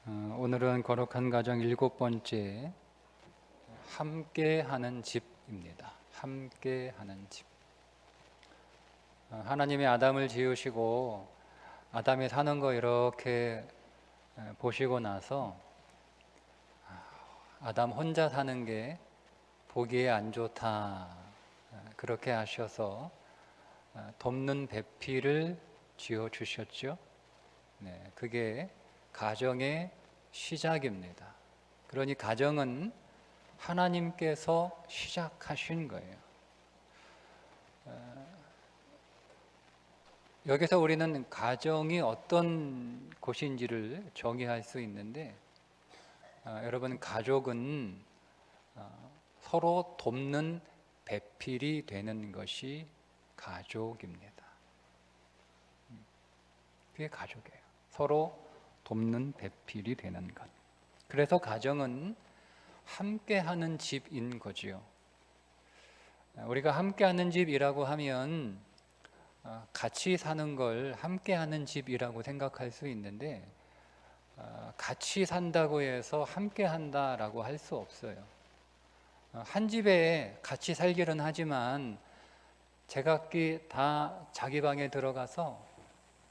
오늘은 거룩한 가정 7번째 함께하는 집입니다. 함께하는 집. 하나님이 아담을 지으시고 아담이 사는 거 이렇게 보시고 나서 아담 혼자 사는 게 보기에 안 좋다, 그렇게 하셔서 돕는 배필을 지어 주셨죠. 그게 가정의 시작입니다. 그러니 가정은 하나님께서 시작하신 거예요. 여기서 우리는 가정이 어떤 곳인지를 정의할 수 있는데, 여러분, 가족은 서로 돕는 배필이 되는 것이 가족입니다. 그게 가족이에요. 서로 돕는 배필이 되는 것. 그래서 가정은 함께하는 집인 거지요. 우리가 함께하는 집이라고 하면 같이 사는 걸 함께하는 집이라고 생각할 수 있는데, 같이 산다고 해서 함께한다라고 할 수 없어요. 한 집에 같이 살기는 하지만 제각기 다 자기 방에 들어가서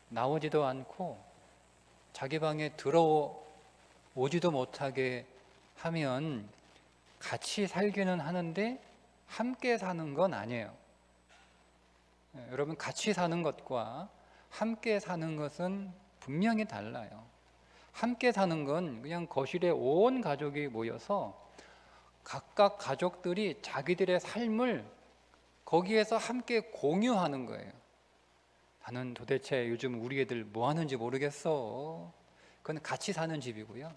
나오지도 않고 자기 방에 들어오지도 못하게 하면 같이 살기는 하는데 함께 사는 건 아니에요. 여러분, 같이 사는 것과 함께 사는 것은 분명히 달라요. 함께 사는 건 그냥 거실에 온 가족이 모여서 각각 가족들이 자기들의 삶을 거기에서 함께 공유하는 거예요. 나는 도대체 요즘 우리 애들 뭐 하는지 모르겠어. 그건 같이 사는 집이고요.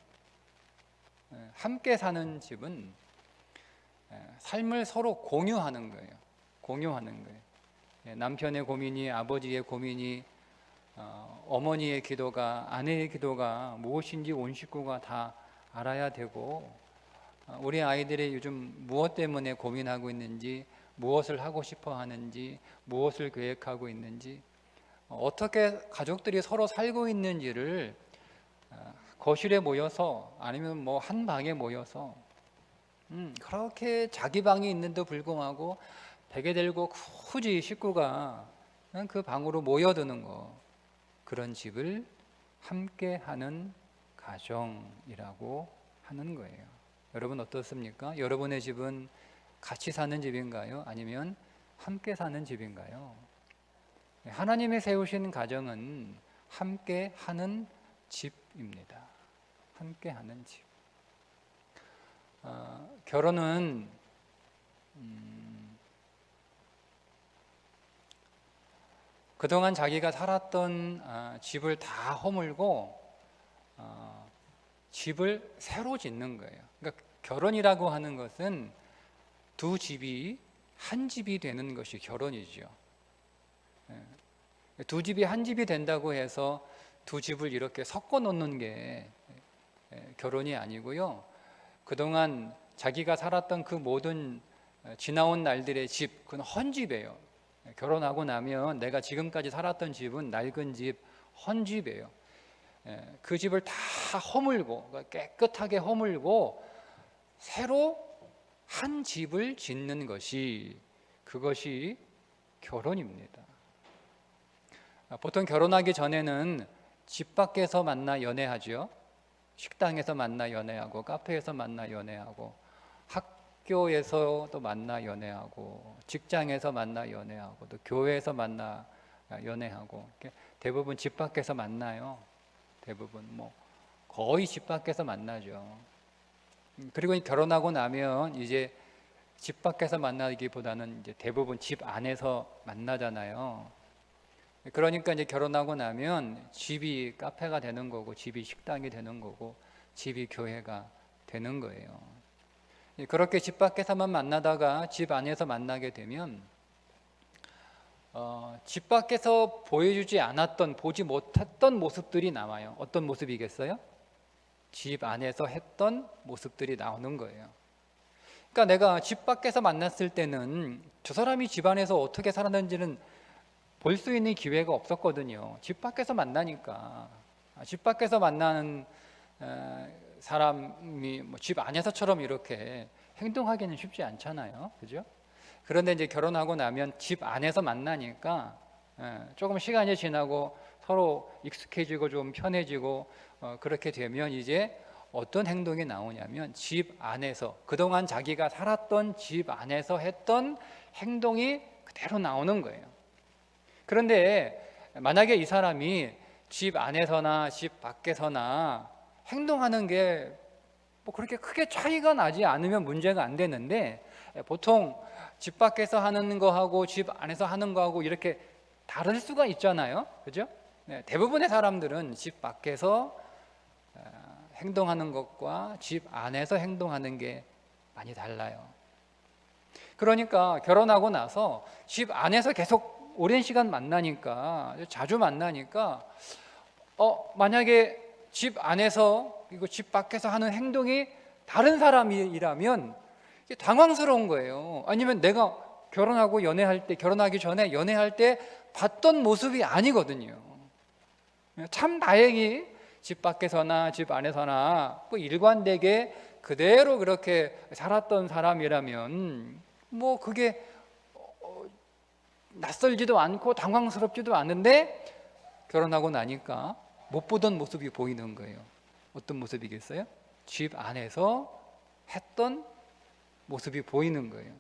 함께 사는 집은 삶을 서로 공유하는 거예요. 공유하는 거예요. 남편의 고민이, 아버지의 고민이, 어머니의 기도가, 아내의 기도가 무엇인지 온 식구가 다 알아야 되고, 우리 아이들이 요즘 무엇 때문에 고민하고 있는지, 무엇을 하고 싶어 하는지, 무엇을 계획하고 있는지, 어떻게 가족들이 서로 살고 있는지를 거실에 모여서, 아니면 뭐 한 방에 모여서 그렇게 자기 방이 있는데도 불구하고 베개 들고 굳이 식구가 그 방으로 모여드는 거, 그런 집을 함께하는 가정이라고 하는 거예요. 여러분 어떻습니까? 여러분의 집은 같이 사는 집인가요? 아니면 함께 사는 집인가요? 하나님이 세우신 가정은 함께하는 집입니다. 함께하는 집. 결혼은 그동안 자기가 살았던 집을 다 허물고 집을 새로 짓는 거예요. 그러니까 결혼이라고 하는 것은 두 집이 한 집이 되는 것이 결혼이죠. 두 집이 한 집이 된다고 해서 두 집을 이렇게 섞어 놓는 게 결혼이 아니고요. 그동안 자기가 살았던 그 모든 지나온 날들의 집, 그건 헌집이에요. 결혼하고 나면 내가 지금까지 살았던 집은 낡은 집, 헌집이에요. 그 집을 다 허물고, 깨끗하게 허물고 새로 한 집을 짓는 것이, 그것이 결혼입니다. 보통 결혼하기 전에는 집 밖에서 만나 연애하죠. 식당에서 만나 연애하고, 카페에서 만나 연애하고, 학교에서도 만나 연애하고, 직장에서 만나 연애하고, 또 교회에서 만나 연애하고, 대부분 집 밖에서 만나요. 대부분 뭐 거의 집 밖에서 만나죠. 그리고 결혼하고 나면 이제 집 밖에서 만나기보다는 이제 대부분 집 안에서 만나잖아요. 그러니까 이제 결혼하고 나면 집이 카페가 되는 거고, 집이 식당이 되는 거고, 집이 교회가 되는 거예요. 그렇게 집 밖에서만 만나다가 집 안에서 만나게 되면 집 밖에서 보여주지 않았던, 보지 못했던 모습들이 나와요. 어떤 모습이겠어요? 집 안에서 했던 모습들이 나오는 거예요. 그러니까 내가 집 밖에서 만났을 때는 저 사람이 집 안에서 어떻게 살았는지는 볼 수 있는 기회가 없었거든요. 집 밖에서 만나니까. 집 밖에서 만나는 사람이 뭐 집 안에서처럼 이렇게 행동하기는 쉽지 않잖아요, 그죠? 그런데 이제 결혼하고 나면 집 안에서 만나니까 조금 시간이 지나고 서로 익숙해지고 좀 편해지고 그렇게 되면 이제 어떤 행동이 나오냐면 집 안에서 그동안 자기가 살았던 집 안에서 했던 행동이 그대로 나오는 거예요. 그런데 만약에 이 사람이 집 안에서나 집 밖에서나 행동하는 게 뭐 그렇게 크게 차이가 나지 않으면 문제가 안 되는데, 보통 집 밖에서 하는 거하고 집 안에서 하는 거하고 이렇게 다를 수가 있잖아요, 그죠? 대부분의 사람들은 집 밖에서 행동하는 것과 집 안에서 행동하는 게 많이 달라요. 그러니까 결혼하고 나서 집 안에서 계속 오랜 시간 만나니까, 자주 만나니까 만약에 집 안에서 그리고 집 밖에서 하는 행동이 다른 사람이라면 이게 당황스러운 거예요. 아니면 내가 결혼하고 연애할 때, 결혼하기 전에 연애할 때 봤던 모습이 아니거든요. 참 다행히 집 밖에서나 집 안에서나 뭐 일관되게 그대로 그렇게 살았던 사람이라면 뭐 그게 낯설지도 않고 당황스럽지도 않은데, 결혼하고 나니까 못 보던 모습이 보이는 거예요. 어떤 모습이겠어요? 집 안에서 했던 모습이 보이는 거예요.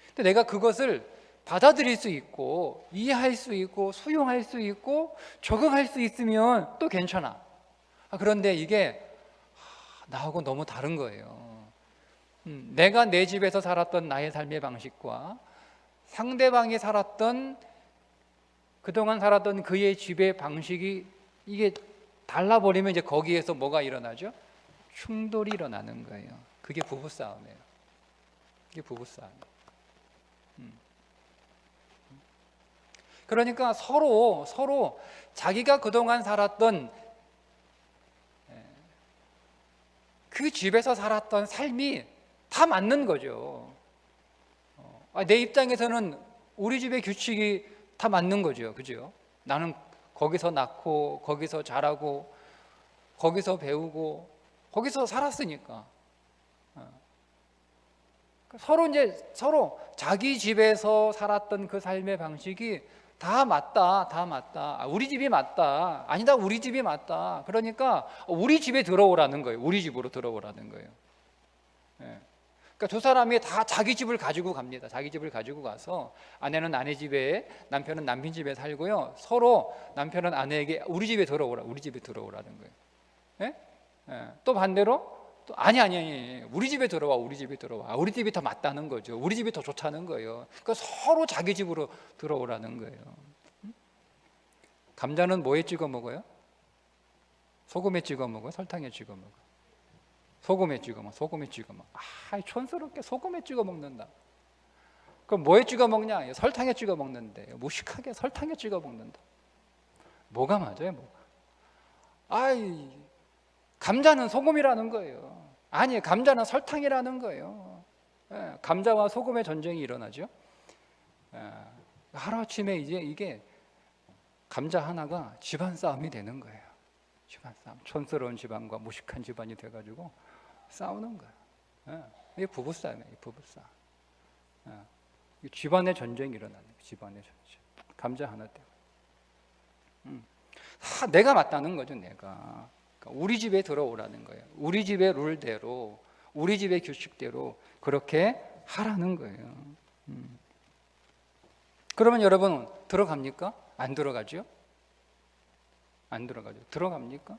근데 내가 그것을 받아들일 수 있고 이해할 수 있고 수용할 수 있고 적응할 수 있으면 또 괜찮아. 그런데 이게 나하고 너무 다른 거예요. 내가 내 집에서 살았던 나의 삶의 방식과 상대방이 살았던, 그동안 살았던 그의 집의 방식이 이게 달라버리면 이제 거기에서 뭐가 일어나죠? 충돌이 일어나는 거예요. 그게 부부싸움이에요. 이게 부부싸움이에요. 그러니까 서로 자기가 그동안 살았던 그 집에서 살았던 삶이 다 맞는 거죠. 내 입장에서는 우리 집의 규칙이 다 맞는 거죠. 그죠? 나는 거기서 낳고 거기서 자라고 거기서 배우고 거기서 살았으니까. 서로 자기 집에서 살았던 그 삶의 방식이 다 맞다. 우리 집이 맞다. 아니다, 우리 집이 맞다. 그러니까 우리 집에 들어오라는 거예요. 우리 집으로 들어오라는 거예요. 그러니까 두 사람이 다 자기 집을 가지고 갑니다. 자기 집을 가지고 가서 아내는 아내 집에, 남편은 남편 집에 살고요. 서로 남편은 아내에게 우리 집에 들어오라는 거예요. 또 반대로 또 아니 우리 집에 들어와. 우리 집이 더 맞다는 거죠. 우리 집이 더 좋다는 거예요. 그러니까 서로 자기 집으로 들어오라는 거예요. 감자는 뭐에 찍어 먹어요? 소금에 찍어 먹어요? 설탕에 찍어 먹어요? 소금에 찍어 먹어. 촌스럽게 소금에 찍어 먹는다. 그럼 뭐에 찍어 먹냐? 설탕에 찍어 먹는데, 무식하게 설탕에 찍어 먹는다. 뭐가 맞아요? 감자는 소금이라는 거예요. 아니, 감자는 설탕이라는 거예요. 감자와 소금의 전쟁이 일어나죠. 하루아침에 이제 이게 감자 하나가 집안 싸움이 되는 거예요. 집안 싸움. 촌스러운 집안과 무식한 집안이 돼가지고 싸우는 거예요. 이게 부부싸움이에요. 부부싸움. 집안의 전쟁이 일어나는 거예요. 집안의 전쟁. 감자 하나 때문에. 내가 맞다는 거죠. 내가. 우리 집에 들어오라는 거예요. 우리 집의 룰대로, 우리 집의 규칙대로 그렇게 하라는 거예요. 그러면 여러분 들어갑니까? 안 들어가죠? 안 들어가죠. 들어갑니까?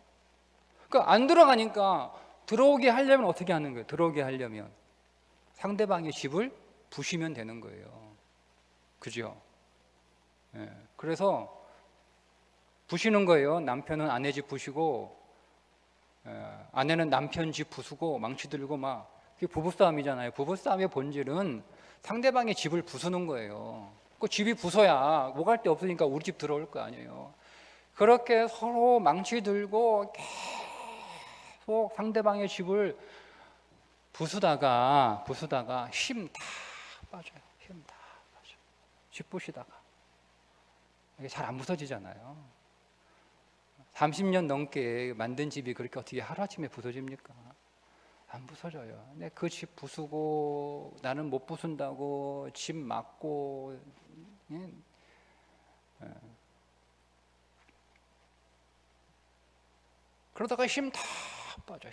그러니까 안 들어가니까 들어오게 하려면 어떻게 하는 거예요? 들어오게 하려면 상대방의 집을 부시면 되는 거예요. 그죠? 그래서 부시는 거예요. 남편은 아내 집 부시고 아내는 남편 집 부수고 망치 들고 막. 그게 부부싸움이잖아요. 부부싸움의 본질은 상대방의 집을 부수는 거예요. 그 집이 부서야 오갈 데 없으니까 우리 집 들어올 거 아니에요. 그렇게 서로 망치 들고 계속 상대방의 집을 부수다가 힘 다 빠져요. 집 부시다가 이게 잘 안 부서지잖아요. 30년 넘게 만든 집이 그렇게 어떻게 하루아침에 부서집니까? 안 부서져요. 근데 그 집 부수고 나는 못 부순다고 집 막고, 예? 그러다가 힘 다 빠져.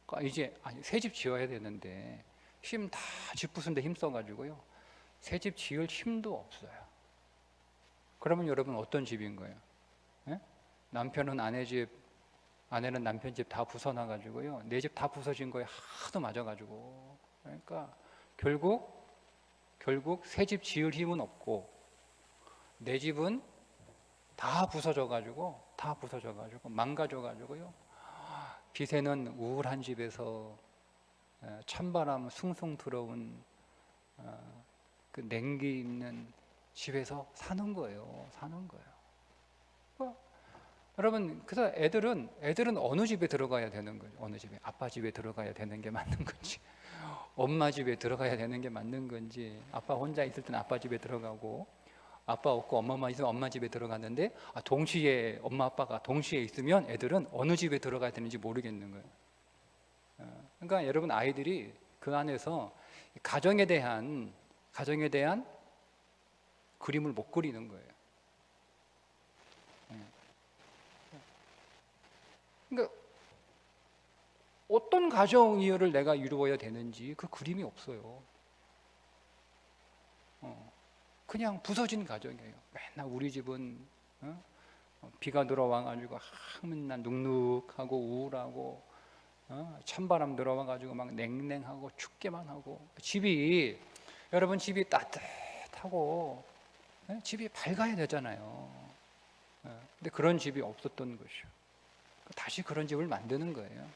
그러니까 이제 새 집 지어야 되는데 힘 다 집 부순데 힘 써가지고요, 새 집 지을 힘도 없어요. 그러면 여러분 어떤 집인 거예요? 예? 남편은 아내 집, 아내는 남편 집 다 부숴놔가지고요, 내 집 다 부서진 거에 하도 맞아가지고, 그러니까 결국 새 집 지을 힘은 없고 내 집은 다 부서져가지고 망가져가지고요, 빛에는 우울한 집에서 찬바람 숭숭 들어온 그 냉기 있는 집에서 사는 거예요. 여러분, 그래서 애들은 어느 집에 들어가야 되는 거예요? 어느 집에? 아빠 집에 들어가야 되는 게 맞는 건지, 엄마 집에 들어가야 되는 게 맞는 건지. 아빠 혼자 있을 때는 아빠 집에 들어가고, 아빠 없고 엄마만 있으면 엄마 집에 들어갔는데, 동시에 엄마 아빠가 동시에 있으면 애들은 어느 집에 들어가야 되는지 모르겠는 거예요. 그러니까 여러분, 아이들이 그 안에서 가정에 대한 그림을 못 그리는 거예요. 그러니까 어떤 가정이어를 내가 이루어야 되는지 그 그림이 없어요. 그냥 부서진 가정이에요. 맨날 우리 집은 비가 들어와가지고 맨날 눅눅하고 우울하고, 찬바람 들어와가지고 막 냉랭하고 춥게만 하고, 여러분 집이 따뜻하고 집이 밝아야 되잖아요. 근데 그런 집이 없었던 것이요. 다시 그런 집을 만드는 거예요.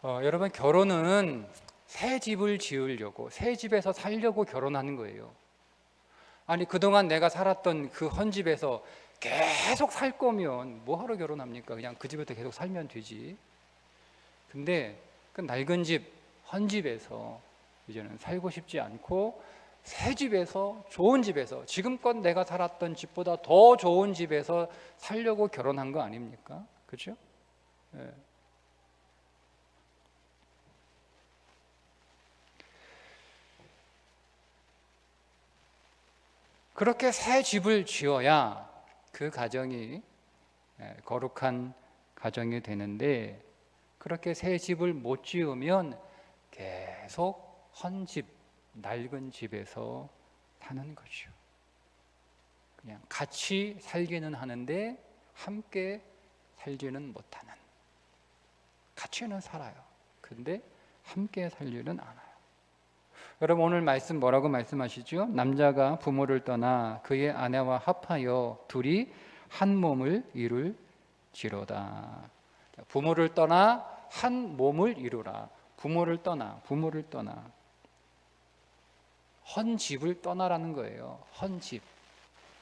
여러분, 결혼은 새 집을 지으려고, 새 집에서 살려고 결혼하는 거예요. 아니, 그동안 내가 살았던 그 헌집에서 계속 살 거면 뭐하러 결혼합니까? 그냥 그 집에서 계속 살면 되지. 근데 그 낡은 집, 헌집에서 이제는 살고 싶지 않고 새 집에서, 좋은 집에서, 지금껏 내가 살았던 집보다 더 좋은 집에서 살려고 결혼한 거 아닙니까? 그렇죠? 네. 그렇게 새 집을 지어야 그 가정이 거룩한 가정이 되는데, 그렇게 새 집을 못 지으면 계속 헌집, 낡은 집에서 사는 거죠. 그냥 같이 살기는 하는데 함께 살지는 못하는, 같이는 살아요. 근데 함께 살지는 않아요. 여러분, 오늘 말씀 뭐라고 말씀하시죠? 남자가 부모를 떠나 그의 아내와 합하여 둘이 한 몸을 이룰지로다. 부모를 떠나 한 몸을 이루라. 부모를 떠나 헌 집을 떠나라는 거예요. 헌 집.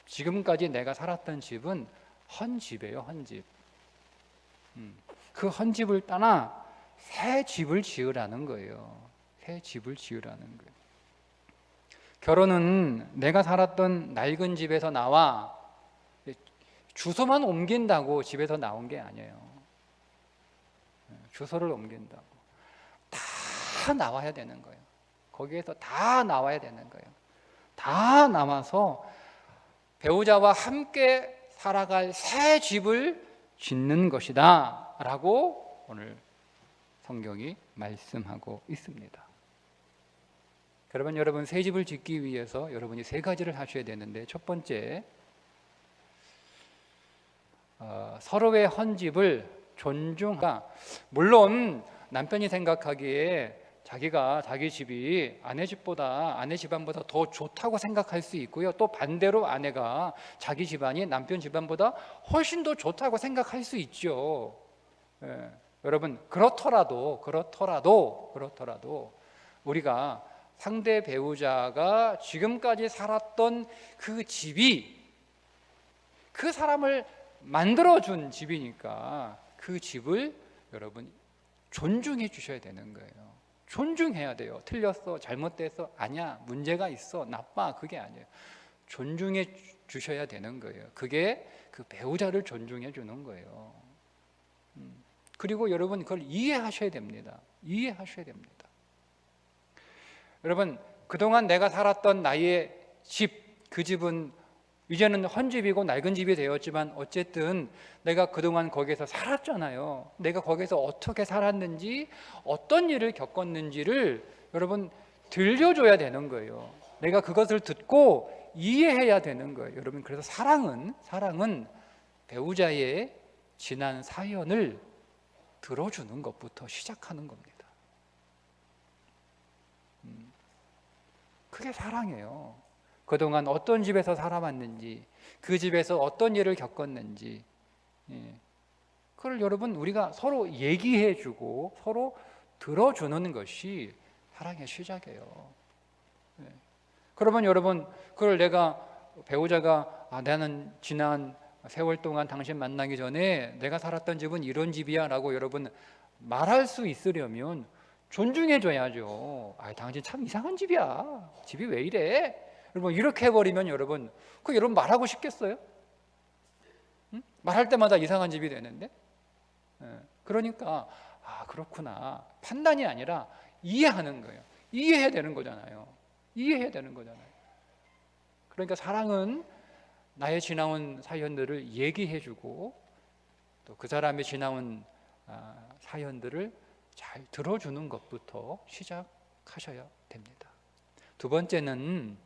지금까지 내가 살았던 집은 헌 집이에요. 헌 집. 그 헌 집을 떠나 새 집을 지으라는 거예요. 새 집을 지으라는 거예요. 결혼은 내가 살았던 낡은 집에서 나와 주소만 옮긴다고 집에서 나온 게 아니에요. 주소를 옮긴다고 다 나와야 되는 거예요. 거기에서 다 나와야 되는 거예요. 다 남아서 배우자와 함께 살아갈 새 집을 짓는 것이다 라고 오늘 성경이 말씀하고 있습니다. 그러면 여러분, 새 집을 짓기 위해서 여러분이 세 가지를 하셔야 되는데, 첫 번째, 서로의 헌집을 존중하라. 물론 남편이 생각하기에 자기 집이 아내 집안보다 더 좋다고 생각할 수 있고요, 또 반대로 아내가 자기 집안이 남편 집안보다 훨씬 더 좋다고 생각할 수 있죠. 여러분, 그렇더라도 우리가 상대 배우자가 지금까지 살았던 그 집이 그 사람을 만들어준 집이니까 그 집을 여러분 존중해 주셔야 되는 거예요. 존중해야 돼요. 틀렸어, 잘못됐어, 아니야, 문제가 있어, 나빠, 그게 아니에요. 존중해 주셔야 되는 거예요. 그게 그 배우자를 존중해 주는 거예요. 그리고 여러분 그걸 이해하셔야 됩니다. 이해하셔야 됩니다. 여러분 그동안 내가 살았던 나의 집, 그 집은 이제는 헌집이고 낡은 집이 되었지만 어쨌든 내가 그동안 거기에서 살았잖아요. 내가 거기서 어떻게 살았는지, 어떤 일을 겪었는지를 여러분 들려줘야 되는 거예요. 내가 그것을 듣고 이해해야 되는 거예요. 여러분 그래서 사랑은 배우자의 지난 사연을 들어주는 것부터 시작하는 겁니다. 그게 사랑이에요. 그동안 어떤 집에서 살아왔는지, 그 집에서 어떤 일을 겪었는지, 그걸 여러분 우리가 서로 얘기해주고 서로 들어주는 것이 사랑의 시작이에요. 그러면 여러분 그걸 내가 배우자가 나는 지난 세월 동안 당신 만나기 전에 내가 살았던 집은 이런 집이야 라고 여러분 말할 수 있으려면 존중해 줘야죠. 당신 참 이상한 집이야. 집이 왜 이래? 여러분 이렇게 해버리면 여러분 말하고 싶겠어요? 응? 말할 때마다 이상한 집이 되는데 그러니까 그렇구나 판단이 아니라 이해하는 거예요. 이해해야 되는 거잖아요. 이해해야 되는 거잖아요. 그러니까 사랑은 나의 지나온 사연들을 얘기해주고 또 그 사람의 지나온 사연들을 잘 들어주는 것부터 시작하셔야 됩니다. 두 번째는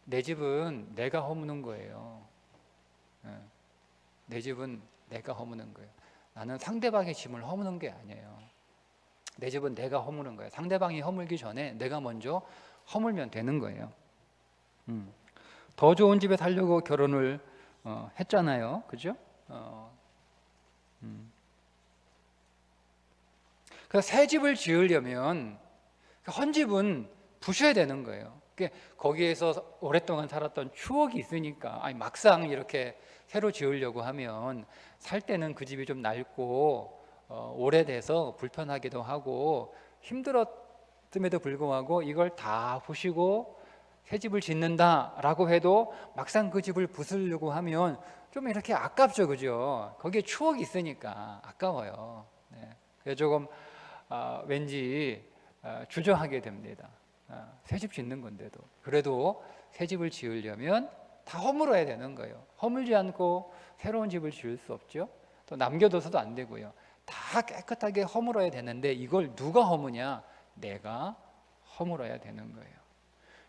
내 집은 내가 허무는 거예요. 내 집은 내가 허무는 거예요. 나는 상대방의 짐을 허무는 게 아니에요. 내 집은 내가 허무는 거예요. 상대방이 허물기 전에 내가 먼저 허물면 되는 거예요. 더 좋은 집에 살려고 결혼을 했잖아요. 그죠? 그래서 새 집을 지으려면 헌 집은 부셔야 되는 거예요. 거기에서 오랫동안 살았던 추억이 있으니까 막상 이렇게 새로 지으려고 하면 살 때는 그 집이 좀 낡고 오래돼서 불편하기도 하고 힘들었음에도 불구하고 이걸 다 부시고 새 집을 짓는다라고 해도 막상 그 집을 부수려고 하면 좀 이렇게 아깝죠, 그죠? 거기에 추억이 있으니까 아까워요. 그래서 조금 왠지 주저하게 됩니다. 새 집 짓는 건데도 그래도 새 집을 지으려면 다 허물어야 되는 거예요. 허물지 않고 새로운 집을 지을 수 없죠. 또 남겨둬서도 안 되고요. 다 깨끗하게 허물어야 되는데 이걸 누가 허무냐? 내가 허물어야 되는 거예요.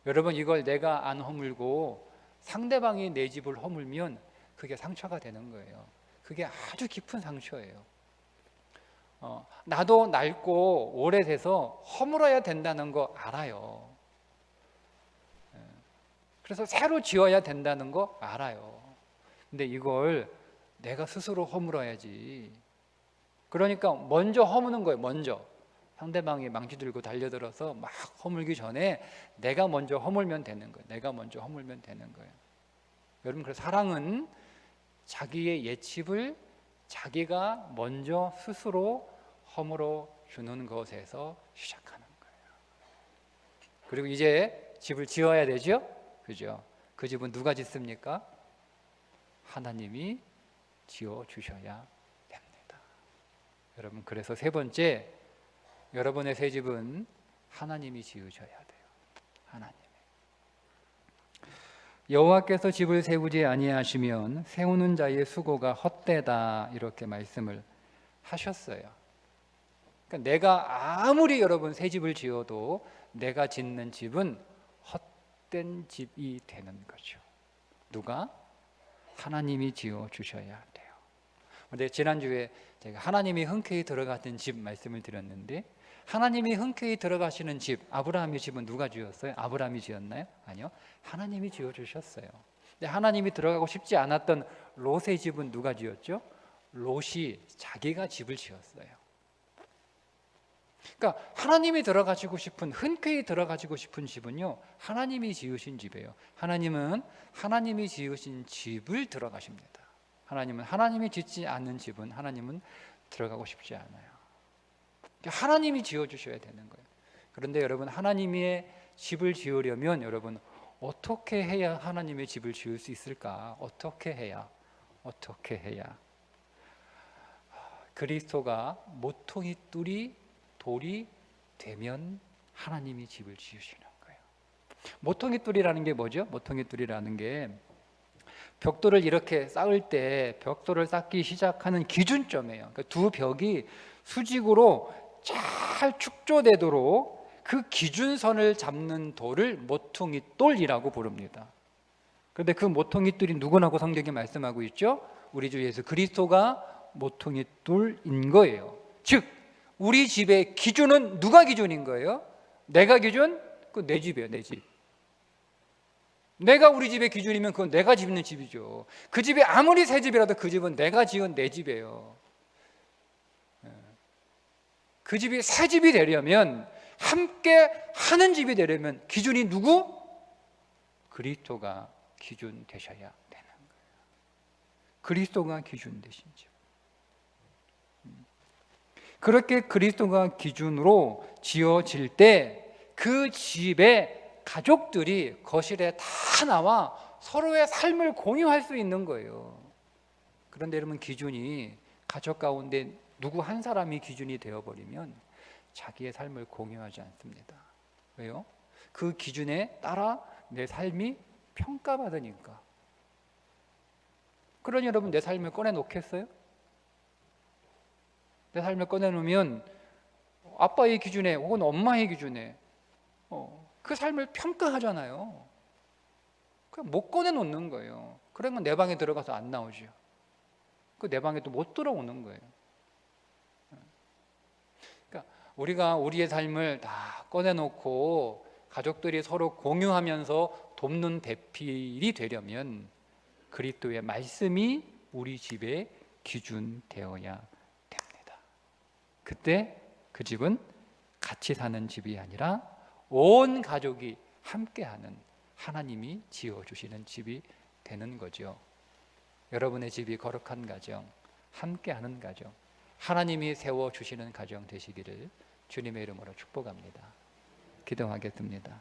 여러분 이걸 내가 안 허물고 상대방이 내 집을 허물면 그게 상처가 되는 거예요. 그게 아주 깊은 상처예요. 나도 낡고 오래돼서 허물어야 된다는 거 알아요. 그래서 새로 지어야 된다는 거 알아요. 근데 이걸 내가 스스로 허물어야지. 그러니까 먼저 허무는 거예요. 먼저 상대방이 망치 들고 달려들어서 막 허물기 전에 내가 먼저 허물면 되는 거예요. 내가 먼저 허물면 되는 거예요. 여러분 그래서 사랑은 자기의 옛집을 자기가 먼저 스스로 허물어 주는 것에서 시작하는 거예요. 그리고 이제 집을 지어야 되죠? 그죠? 그 집은 누가 짓습니까? 하나님이 지어 주셔야 됩니다. 여러분 그래서 세 번째, 여러분의 새 집은 하나님이 지으셔야 돼요. 하나님. 여호와께서 집을 세우지 아니하시면 세우는 자의 수고가 헛되다 이렇게 말씀을 하셨어요. 그러니까 내가 아무리 여러분 새 집을 지어도 내가 짓는 집은 헛된 집이 되는 거죠. 누가? 하나님이 지어 주셔야 돼요. 근데 지난주에 제가 하나님이 흔쾌히 들어가는 집 말씀을 드렸는데 하나님이 흔쾌히 들어가시는 집, 아브라함의 집은 누가 지었어요? 아브라함이 지었나요? 아니요. 하나님이 지어 주셨어요. 근데 하나님이 들어가고 싶지 않았던 롯의 집은 누가 지었죠? 롯이 자기가 집을 지었어요. 그러니까 하나님이 들어가시고 싶은, 흔쾌히 들어가시고 싶은 집은요, 하나님이 지으신 집이에요. 하나님은 하나님이 지으신 집을 들어가십니다. 하나님은 하나님이 짓지 않는 집은 하나님은 들어가고 싶지 않아요. 하나님이 지어주셔야 되는 거예요. 그런데 여러분 하나님의 집을 지으려면 여러분 어떻게 해야 하나님의 집을 지을 수 있을까? 어떻게 해야? 그리스도가 모퉁이 뚫이 돌이 되면 하나님이 집을 지으시는 거예요. 모퉁이 뚫이라는 게 뭐죠? 모퉁이 뚫이라는 게 벽돌을 이렇게 쌓을 때 벽돌을 쌓기 시작하는 기준점이에요. 그러니까 두 벽이 수직으로 잘 축조되도록 그 기준선을 잡는 돌을 모퉁이 돌이라고 부릅니다. 그런데 그 모퉁이 돌이 누구라고 성경이 말씀하고 있죠? 우리 주 예수 그리스도가 모퉁이 돌인 거예요. 즉 우리 집의 기준은 누가 기준인 거예요? 내가 기준? 그 내 집이에요. 내 집. 내가 우리 집의 기준이면 그건 내가 짓는 집이죠. 그 집이 아무리 새 집이라도 그 집은 내가 지은 내 집이에요. 그 집이 새 집이 되려면, 함께 하는 집이 되려면 기준이 누구? 그리스도가 기준 되셔야 되는 거예요. 그리스도가 기준 되신 집. 그렇게 그리스도가 기준으로 지어질 때 그 집의 가족들이 거실에 다 나와 서로의 삶을 공유할 수 있는 거예요. 그런데 여러분, 기준이 가족 가운데 누구 한 사람이 기준이 되어버리면 자기의 삶을 공유하지 않습니다. 왜요? 그 기준에 따라 내 삶이 평가받으니까. 그러니 여러분, 내 삶을 꺼내놓겠어요? 내 삶을 꺼내놓으면 아빠의 기준에 혹은 엄마의 기준에 그 삶을 평가하잖아요. 그냥 못 꺼내놓는 거예요. 그러면 내 방에 들어가서 안 나오죠. 그 내 방에 또 못 들어오는 거예요. 그러니까 우리가 우리의 삶을 다 꺼내놓고 가족들이 서로 공유하면서 돕는 배필이 되려면 그리스도의 말씀이 우리 집의 기준 되어야 됩니다. 그때 그 집은 같이 사는 집이 아니라 온 가족이 함께하는, 하나님이 지어주시는 집이 되는 거죠. 여러분의 집이 거룩한 가정, 함께하는 가정, 하나님이 세워주시는 가정 되시기를 주님의 이름으로 축복합니다. 기도하겠습니다.